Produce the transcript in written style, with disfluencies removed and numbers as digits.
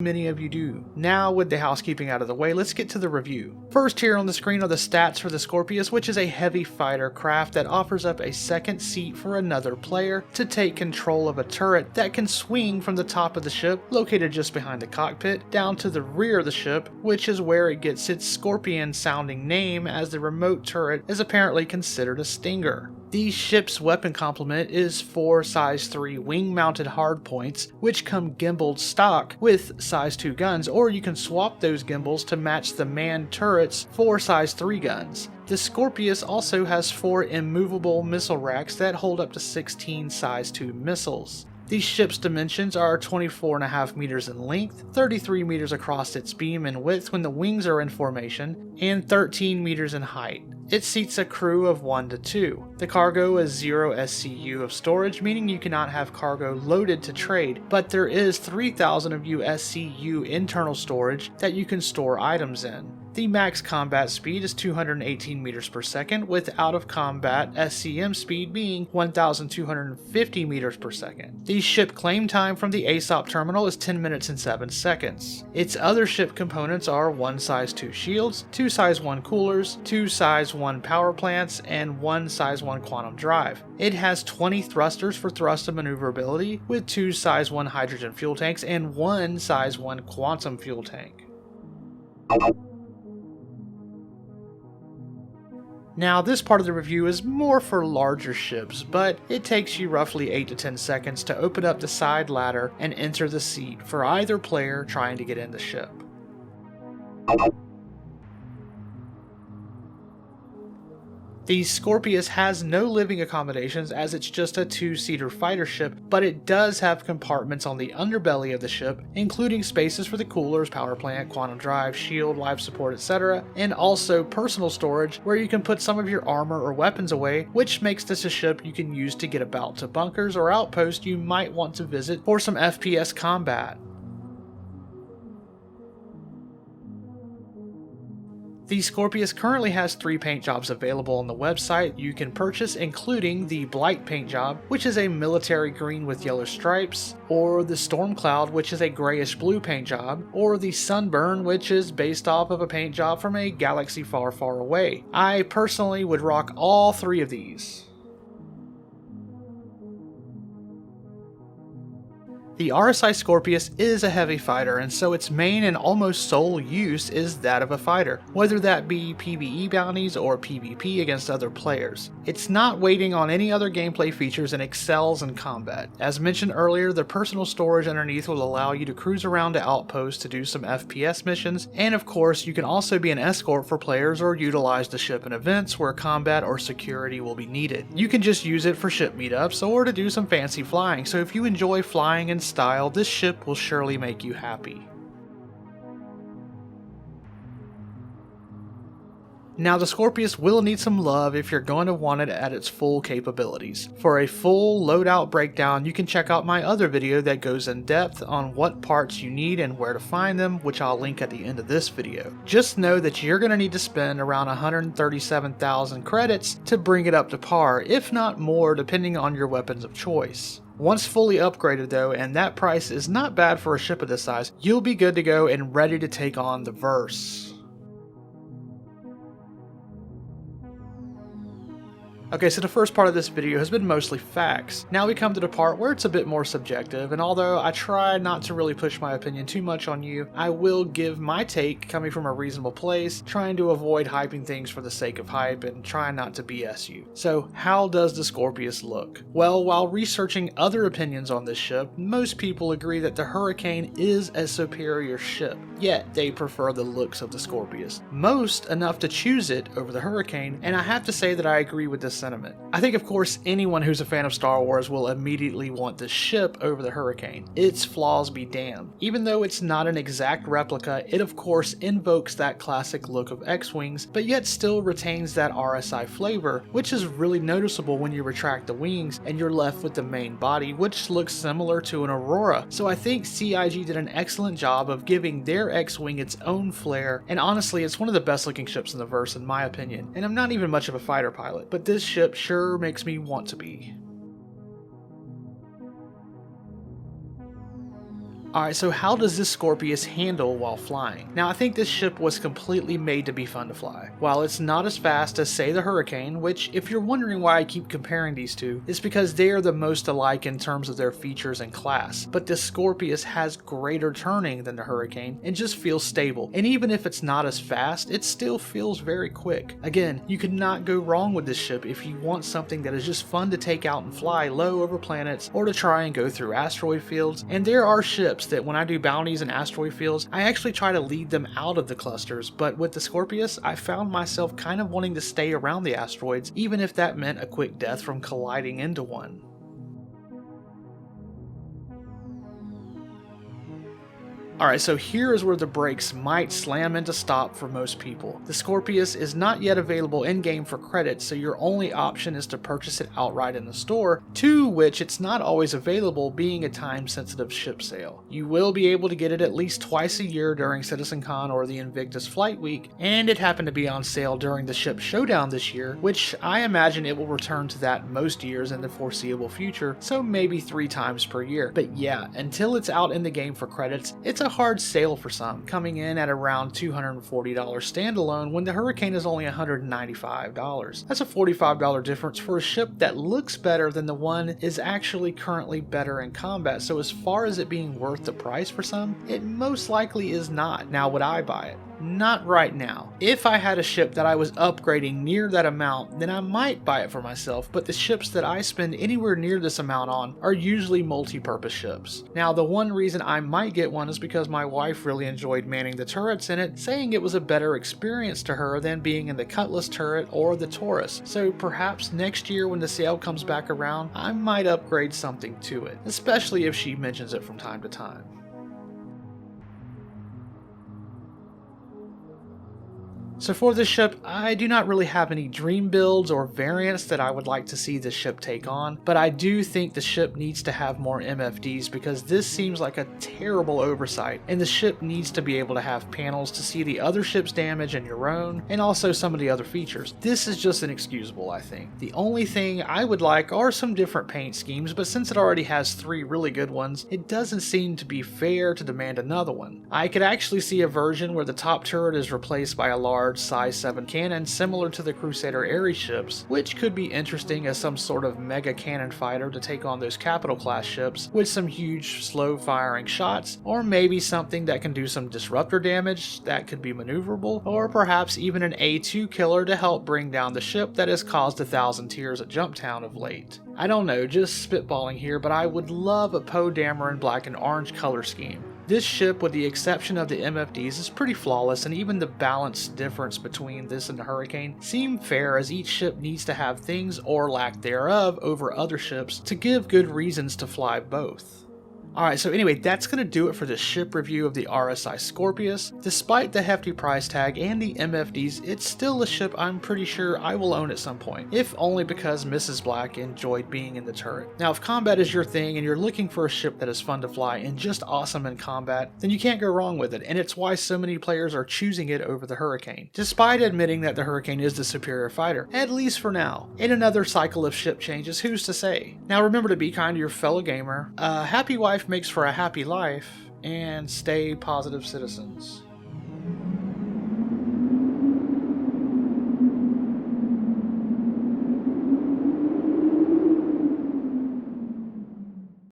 Many of you do. Now, with the housekeeping out of the way, let's get to the review. First here on the screen are the stats for the Scorpius, which is a heavy fighter craft that offers up a second seat for another player to take control of a turret that can swing from the top of the ship, located just behind the cockpit, down to the rear of the ship, which is where it gets its Scorpion sounding name, as the remote turret is apparently considered a Stinger. The ship's weapon complement is 4 size 3 wing-mounted hardpoints, which come gimbaled stock with size 2 guns, or you can swap those gimbals to match the manned turret's 4 size 3 guns. The Scorpius also has 4 immovable missile racks that hold up to 16 size 2 missiles. The ship's dimensions are 24.5 meters in length, 33 meters across its beam and width when the wings are in formation, and 13 meters in height. It seats a crew of 1 to 2. The cargo is 0 SCU of storage, meaning you cannot have cargo loaded to trade, but there is 3,000 of SCU internal storage that you can store items in. The max combat speed is 218 meters per second, with out of combat SCM speed being 1,250 meters per second. The ship claim time from the ASOP terminal is 10 minutes and 7 seconds. Its other ship components are 1 size 2 shields, 2 size 1 coolers, 2 size 1 power plants, and 1 size 1 quantum drive. It has 20 thrusters for thrust and maneuverability, with 2 size 1 hydrogen fuel tanks and 1 size 1 quantum fuel tank. Now, this part of the review is more for larger ships, but it takes you roughly 8 to 10 seconds to open up the side ladder and enter the seat for either player trying to get in the ship. The Scorpius has no living accommodations as it's just a 2-seater fighter ship, but it does have compartments on the underbelly of the ship, including spaces for the coolers, power plant, quantum drive, shield, life support, etc., and also personal storage where you can put some of your armor or weapons away, which makes this a ship you can use to get about to bunkers or outposts you might want to visit for some FPS combat. The Scorpius currently has 3 paint jobs available on the website you can purchase, including the Blight paint job, which is a military green with yellow stripes, or the Storm Cloud, which is a grayish blue paint job, or the Sunburn, which is based off of a paint job from a galaxy far, far away. I personally would rock all 3 of these. The RSi Scorpius is a heavy fighter, and so its main and almost sole use is that of a fighter, whether that be PvE bounties or PvP against other players. It's not waiting on any other gameplay features and excels in combat. As mentioned earlier, the personal storage underneath will allow you to cruise around to outposts to do some FPS missions, and of course you can also be an escort for players or utilize the ship in events where combat or security will be needed. You can just use it for ship meetups or to do some fancy flying, so if you enjoy flying and style, this ship will surely make you happy. Now, the Scorpius will need some love if you're going to want it at its full capabilities. For a full loadout breakdown, you can check out my other video that goes in depth on what parts you need and where to find them, which I'll link at the end of this video. Just know that you're going to need to spend around 137,000 credits to bring it up to par, if not more, depending on your weapons of choice. Once fully upgraded though, and that price is not bad for a ship of this size, you'll be good to go and ready to take on the verse. Okay, so the first part of this video has been mostly facts. Now we come to the part where it's a bit more subjective, and although I try not to really push my opinion too much on you, I will give my take coming from a reasonable place, trying to avoid hyping things for the sake of hype and trying not to BS you. So how does the Scorpius look? Well, while researching other opinions on this ship, most people agree that the Hurricane is a superior ship, yet they prefer the looks of the Scorpius. Most enough to choose it over the Hurricane, and I have to say that I agree with this sentiment. I think of course anyone who's a fan of Star Wars will immediately want the ship over the Hurricane. Its flaws be damned. Even though it's not an exact replica, it of course invokes that classic look of X-Wings, but yet still retains that RSi flavor, which is really noticeable when you retract the wings and you're left with the main body, which looks similar to an Aurora. So I think CIG did an excellent job of giving their X-Wing its own flair, and honestly it's one of the best looking ships in the verse in my opinion, and I'm not even much of a fighter pilot, but this ship sure makes me want to be. Alright, so how does this Scorpius handle while flying? Now I think this ship was completely made to be fun to fly. While it's not as fast as say the Hurricane, which if you're wondering why I keep comparing these two, it's because they are the most alike in terms of their features and class. But this Scorpius has greater turning than the Hurricane and just feels stable. And even if it's not as fast, it still feels very quick. Again, you could not go wrong with this ship if you want something that is just fun to take out and fly low over planets or to try and go through asteroid fields. And there are ships that when I do bounties and asteroid fields, I actually try to lead them out of the clusters, but with the Scorpius, I found myself kind of wanting to stay around the asteroids, even if that meant a quick death from colliding into one. Alright, so here is where the brakes might slam into stop for most people. The Scorpius is not yet available in-game for credits, so your only option is to purchase it outright in the store, to which it's not always available being a time-sensitive ship sale. You will be able to get it at least twice a year during CitizenCon or the Invictus Flight Week, and it happened to be on sale during the Ship Showdown this year, which I imagine it will return to that most years in the foreseeable future, so maybe 3 times per year. But yeah, until it's out in the game for credits, it's a hard sale for some, coming in at around $240 standalone when the Hurricane is only $195. That's a $45 difference for a ship that looks better than the one is actually currently better in combat, so as far as it being worth the price for some, it most likely is not. Now would I buy it? Not right now. If I had a ship that I was upgrading near that amount, then I might buy it for myself, but the ships that I spend anywhere near this amount on are usually multi-purpose ships. Now the one reason I might get one is because my wife really enjoyed manning the turrets in it, saying it was a better experience to her than being in the Cutlass turret or the Taurus. So perhaps next year when the sale comes back around, I might upgrade something to it, especially if she mentions it from time to time. So for this ship, I do not really have any dream builds or variants that I would like to see this ship take on, but I do think the ship needs to have more MFDs because this seems like a terrible oversight, and the ship needs to be able to have panels to see the other ship's damage and your own, and also some of the other features. This is just inexcusable, I think. The only thing I would like are some different paint schemes, but since it already has 3 really good ones, it doesn't seem to be fair to demand another one. I could actually see a version where the top turret is replaced by a large size 7 cannon similar to the Crusader Ares ships, which could be interesting as some sort of mega cannon fighter to take on those capital class ships with some huge slow firing shots, or maybe something that can do some disruptor damage that could be maneuverable, or perhaps even an A2 killer to help bring down the ship that has caused 1,000 tears at Jumptown of late. I don't know, just spitballing here, but I would love a Poe Dameron black and orange color scheme. This ship, with the exception of the MFDs, is pretty flawless, and even the balance difference between this and the Hurricane seem fair, as each ship needs to have things or lack thereof over other ships to give good reasons to fly both. Alright, so anyway, that's going to do it for the ship review of the RSi Scorpius. Despite the hefty price tag and the MFDs, it's still a ship I'm pretty sure I will own at some point, if only because Mrs. Black enjoyed being in the turret. Now, if combat is your thing and you're looking for a ship that is fun to fly and just awesome in combat, then you can't go wrong with it, and it's why so many players are choosing it over the Hurricane, despite admitting that the Hurricane is the superior fighter, at least for now. In another cycle of ship changes, who's to say? Now remember to be kind to your fellow gamer, happy wife makes for a happy life, and stay positive citizens.